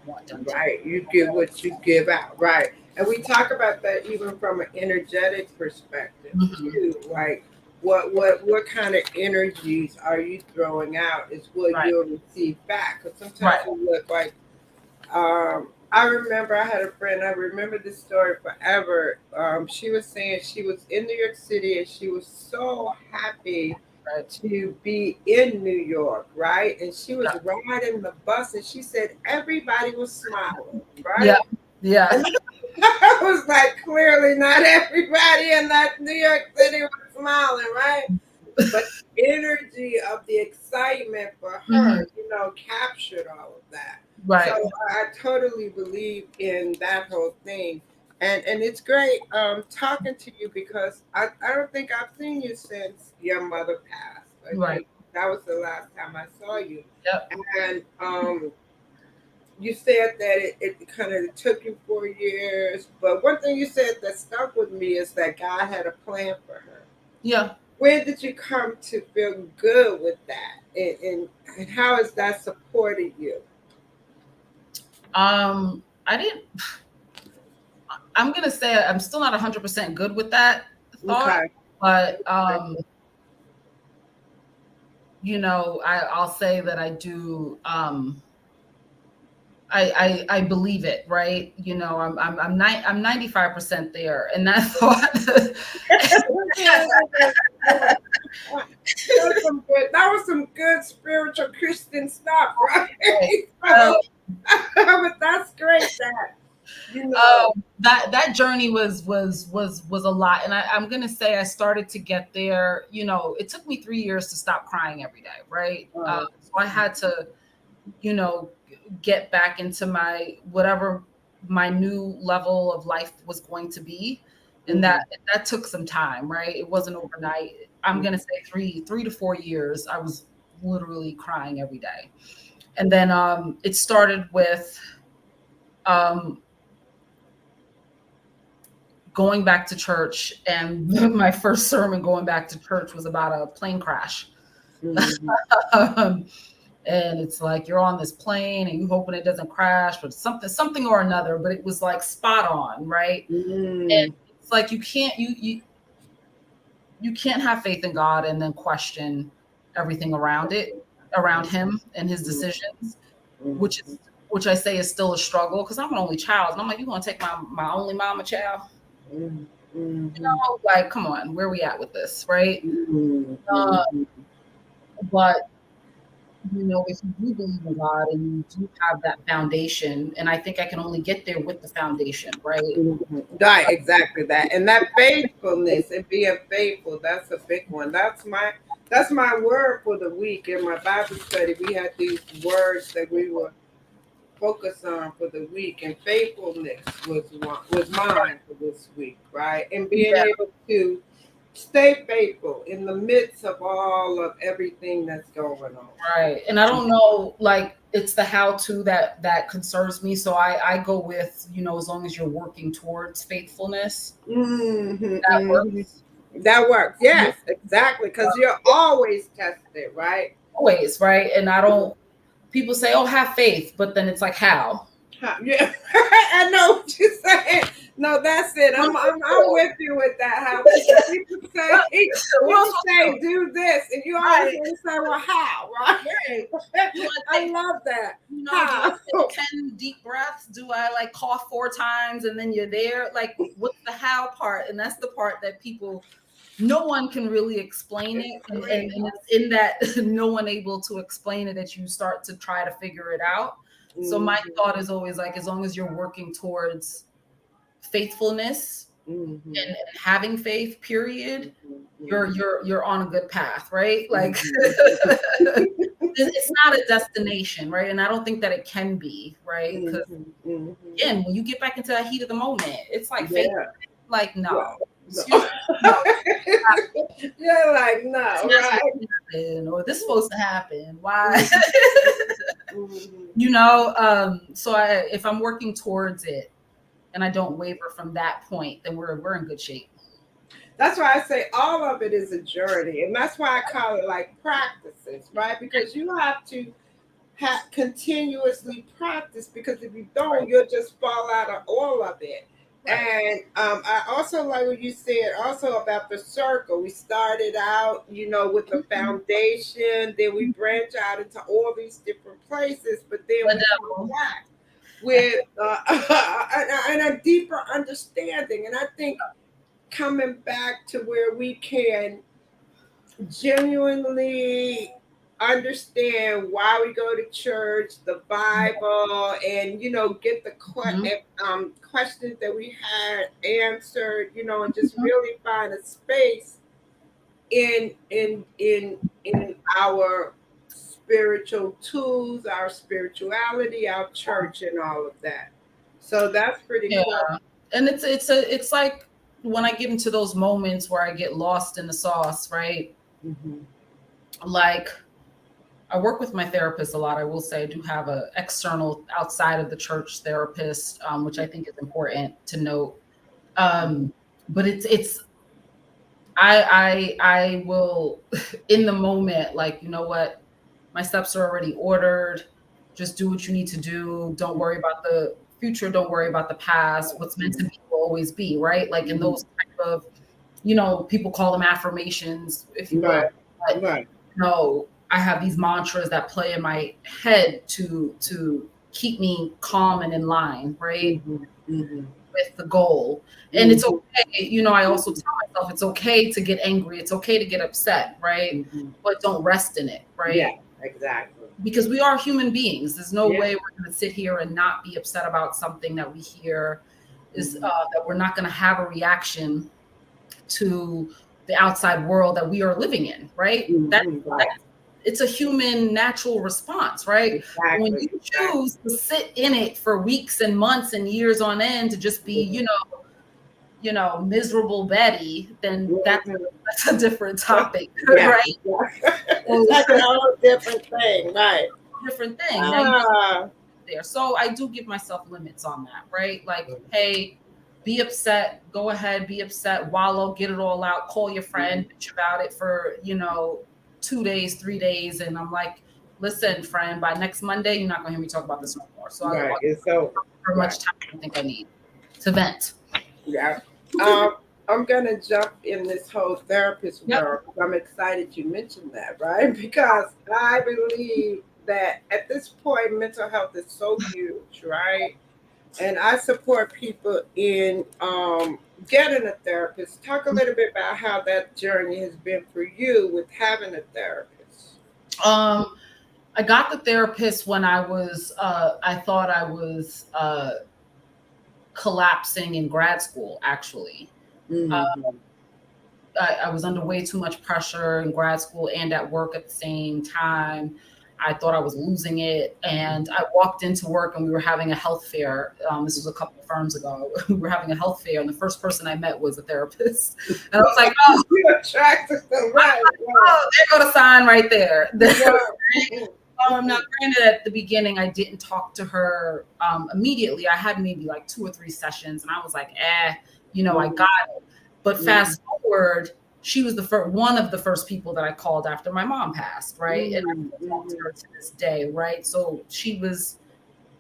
want done to you. Right. You give what you give out. Right. And we talk about that even from an energetic perspective Mhm. too. Like what kind of energies are you throwing out is what Right, you'll receive back. Because sometimes right, we look like I remember I had a friend, I remember this story forever. She was saying she was in New York City and she was so happy right. to be in New York, right? And she was Yeah, riding the bus and she said everybody was smiling, yeah, right? yeah. And I was like, clearly not everybody in that New York City was smiling, right? But the energy of the excitement for Mhm. her, captured all of that. So Right. I totally believe in that whole thing. And it's great talking to you because I don't think I've seen you since your mother passed. I Right. think that was the last time I saw you. Yep. And you said that it kind of took you 4 years, but one thing you said that stuck with me is that God had a plan for her. Yeah. Where did you come to feel good with that, and how has that supported you? I didn't. I'm gonna say I'm still not 100% good with that thought, Okay. but you know, I'll say that I do. I believe it, right? You know, I'm 95% there, and that thought. That was some good spiritual Christian stuff, right? um, So, but that's great that you know. that journey was a lot, and I'm gonna say I started to get there. You know, it took me 3 years to stop crying every day, right? Uh, So I had to, you know, get back into my whatever my new level of life was going to be, and that mhm, that took some time, right? It wasn't overnight. I'm mhm, gonna say three to 4 years. I was literally crying every day, and then it started with um, going back to church, and my first sermon going back to church was about a plane crash. mhm, um, and it's like you're on this plane and you hoping it doesn't crash, but something or another. But it was like spot on, right? And mhm, it's like you can't have faith in God and then question everything around it, around Him and His mhm, decisions, mhm, which is which I say is still a struggle because I'm an only child, and I'm like, you gonna take my only mama child? mhm, You know, like, come on, where are we at with this, right? But you know, if you do believe in God and you do have that foundation, and I think I can only get there with the foundation, right? Right, exactly that. And that faithfulness and being faithful, that's a big one. That's my word for the week. In my Bible study, we had these words that we were focused on for the week, and faithfulness was mine for this week, right? And being Yeah. able to stay faithful in the midst of all of everything that's going on. Right. And I don't know, like, it's the how to that concerns me. So I go with, you know, as long as you're working towards faithfulness, that works. That works. Yes, exactly. Because you're always tested, right? Always, right? And I don't, people say, oh, have faith, but then it's like, how? Yeah, I know what you're saying. No, that's it. I'm with you with that. How people say do this, and you always want to say, well, how, right? I love that. You know, do I take 10 deep breaths? Do I like cough 4 times and then you're there? Like, what's the how part? And that's the part that people, no one can really explain it. And it's in that no one able to explain it that you start to try to figure it out. So my thought is always like, as long as you're working towards faithfulness and having faith, period, you're on a good path, right? Like it's not a destination, right? And I don't think that it can be, right? Because again, when you get back into that heat of the moment, it's like faith, like no. No. You're like, no, right? Or this is supposed to happen. Why? You know, so if I'm working towards it and I don't waver from that point, then we're in good shape. That's why I say all of it is a journey, and that's why I call it like practices, right? Because you have to continuously practice, because if you don't, you'll just fall out of all of it. And I also like what you said also about the circle. We started out, you know, with the foundation, then we branch out into all these different places, but then we come back with and a deeper understanding. And I think coming back to where we can genuinely understand why we go to church, the Bible, and you know, get the questions that we had answered, you know, and just really find a space in our spiritual tools, our spirituality, our church, and all of that. So that's pretty cool. And it's like when I get into those moments where I get lost in the sauce, right? Like, I work with my therapist a lot. I will say I do have an external outside of the church therapist, which I think is important to note. But it's I will in the moment, like, you know what, my steps are already ordered. Just do what you need to do. Don't worry about the future. Don't worry about the past. What's meant to be will always be, right? Like in those type of, you know, people call them affirmations, if you will. But, no, I have these mantras that play in my head to keep me calm and in line, right? With the goal. And it's okay, you know, I also tell myself it's okay to get angry, it's okay to get upset, right? But don't rest in it, right? Yeah, exactly. Because we are human beings. There's no way we're going to sit here and not be upset about something that we hear is that we're not going to have a reaction to the outside world that we are living in, right? That's it's a human natural response, right? Exactly. When you choose to sit in it for weeks and months and years on end to just be, you know, miserable Betty, then that's a different topic, right? It's like a whole different thing, right? Different thing. There. So I do give myself limits on that, right? Like, hey, be upset, go ahead, be upset, wallow, get it all out, call your friend, bitch about it for, you know, 2 days, 3 days. And I'm like, listen, friend, by next Monday, you're not gonna hear me talk about this no more. So it's over. How much time I think I need to vent. Yeah. I'm gonna jump in this whole therapist world. I'm excited you mentioned that, right? Because I believe that at this point, mental health is so huge, right? And I support people in getting a therapist. Talk a little bit about how that journey has been for you with having a therapist. Um, I got the therapist when I thought I was collapsing in grad school, actually. Mm-hmm. I was under way too much pressure in grad school and at work at the same time. I thought I was losing it. And I walked into work and we were having a health fair. This was a couple of firms ago. We were having a health fair, and the first person I met was a therapist. And I was like, oh, You attracted them, right? oh, there go the sign right there. Right. Now, granted, at the beginning, I didn't talk to her immediately. I had maybe like 2 or 3 sessions, and I was like, I got it. But fast forward, she was one of the first people that I called after my mom passed, right? And I still talk to her to this day, right? So she was,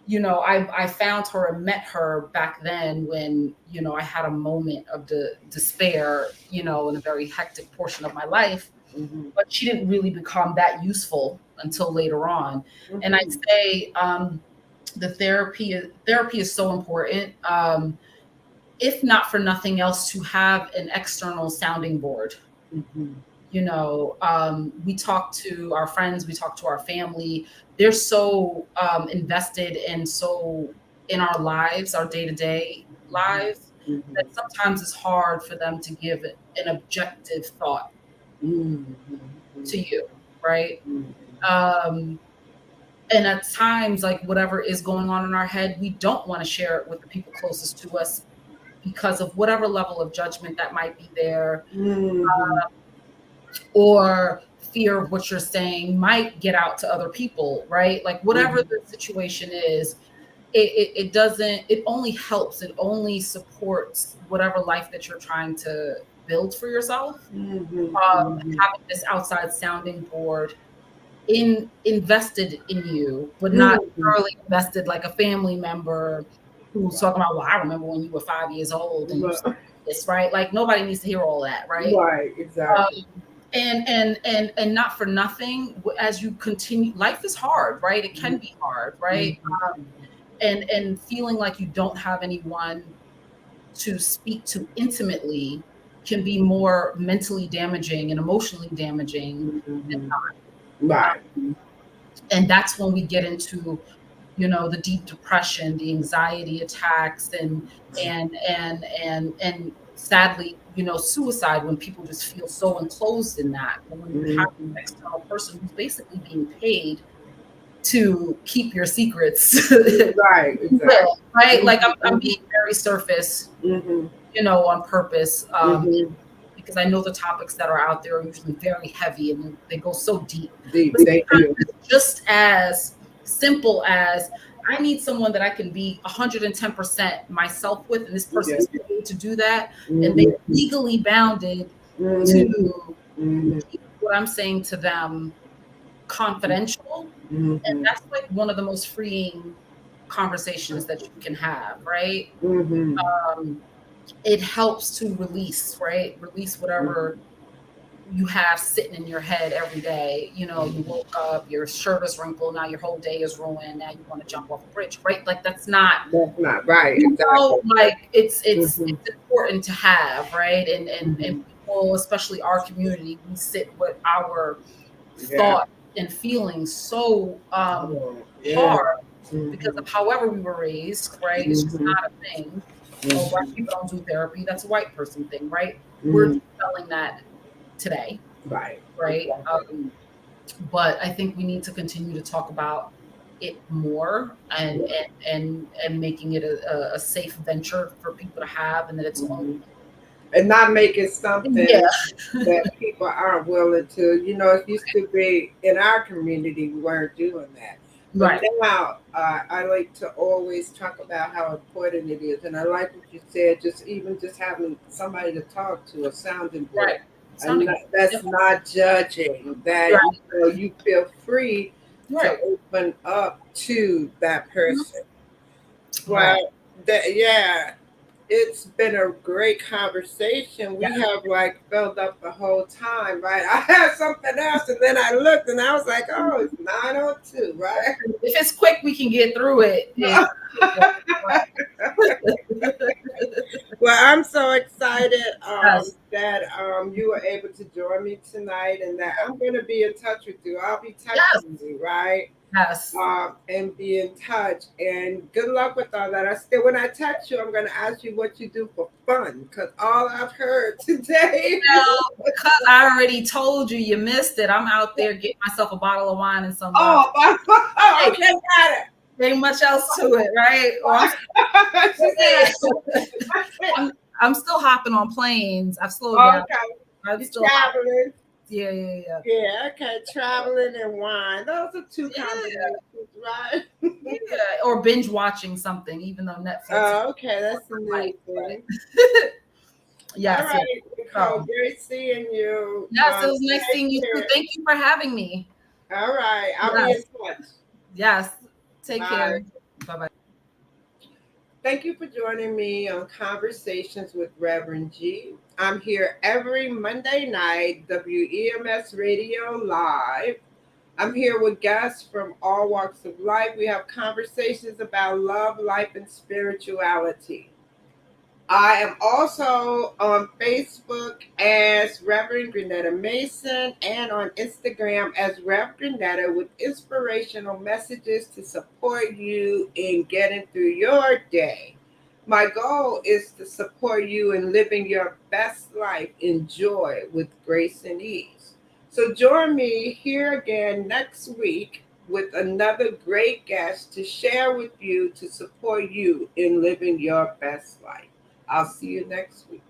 I found her and met her back then when, I had a moment of despair, in a very hectic portion of my life. Mm-hmm. But she didn't really become that useful until later on. Mm-hmm. And I'd say the therapy is so important. If not for nothing else, to have an external sounding board. Mm-hmm. We talk to our friends, we talk to our family. They're so invested and so in our lives, our day-to-day lives, Mm-hmm. that sometimes it's hard for them to give an objective thought Mm-hmm. to you, right? Mm-hmm. And at times, like whatever is going on in our head, we don't want to share it with the people closest to us because of whatever level of judgment that might be there, Mm-hmm. or fear of what you're saying might get out to other people, right? Like whatever the situation is, it doesn't, it only helps, it only supports whatever life that you're trying to build for yourself. Mm-hmm. Having this outside sounding board invested in you, but not Mm-hmm. thoroughly invested like a family member who's talking about, well, I remember when you were 5 years old and you said this, right? Like nobody needs to hear all that, right? Right, exactly. And not for nothing, as you continue, life is hard, right? It can be hard, right? Mm-hmm. And feeling like you don't have anyone to speak to intimately can be more mentally damaging and emotionally damaging than Mm-hmm. not. Right. And that's when we get into, the deep depression, the anxiety attacks, and sadly, suicide, when people just feel so enclosed in that. But when you have Mm-hmm. an external person who's basically being paid to keep your secrets, Right, exactly. right? Like I'm Mm-hmm. being very surface, Mm-hmm. on purpose, Mm-hmm. because I know the topics that are out there are usually very heavy and they go so deep. Deep, But thank sometimes you. it's just as simple as, I need someone that I can be 110% myself with, and this person Yeah. is paid to do that, and Mm-hmm. they're legally bounded Mm-hmm. to Mm-hmm. keep what I'm saying to them confidential. And Mm-hmm. that's like one of the most freeing conversations that you can have, right? Mm-hmm. Um, it helps to release, right? Release whatever you have sitting in your head every day. You woke up, your shirt is wrinkled, now your whole day is ruined, now you want to jump off a bridge, right? Like that's not, That's not right, exactly. like it's Mm-hmm. important to have, right? And Mm-hmm. people, especially our community, we sit with our Yeah. thoughts and feelings so Oh, yeah. hard because Mm-hmm. of however we were raised, right? It's just Mm-hmm. not a thing. Oh, Mm-hmm. black people don't do therapy. That's a white person thing, right? We're Mm-hmm. selling that today, Right, right? exactly. But I think we need to continue to talk about it more, and making it a safe venture for people to have, and that it's only, Mm-hmm. And not make it yeah, something that people aren't willing to. It used to be in our community, we weren't doing that. But right, now I like to always talk about how important it is. And I like what you said, just having somebody to talk to, a sounding board. right. And Sounding, that's not judging, that right, you feel free to right, open up to that person. right. But yeah, it's been a great conversation. Yeah. We have like filled up the whole time, right? I had something else, and then I looked, and I was like, "Oh, it's 9:02, right?" If it's quick, we can get through it. Well, Well, I'm so excited Yes, that you were able to join me tonight, and that I'm going to be in touch with you. I'll be yes, texting you, right? yes. And be in touch. And good luck with all that. I still, when I text you, I'm going to ask you what you do for fun, because all I've heard today. Because I already told you, you missed it. I'm out there getting myself a bottle of wine and some Oh, hey, okay, got it. ain't much else to it, right? Or She said, I'm, I'm still hopping on planes. I've slowed down. okay, I'm you still hopping. traveling. Yeah. Yeah, okay, traveling and wine. Those are two Yeah, combinations, right? yeah. Or binge watching something, even though Netflix is Oh, okay, that's a new like, thing. All yes, yes. right, Nicole, So, great seeing you. yes, it was nice Take seeing you too. care. Thank you for having me. All right, I'll be in Yes, touch. yes. Take care. Bye. Bye bye. Thank you for joining me on Conversations with Reverend G. I'm here every Monday night, WEMS Radio Live. I'm here with guests from all walks of life. We have conversations about love, life, and spirituality. I am also on Facebook as Reverend Grenetta Mason and on Instagram as Rev Grenetta with inspirational messages to support you in getting through your day. My goal is to support you in living your best life in joy with grace and ease. So join me here again next week with another great guest to share with you to support you in living your best life. I'll see you next week.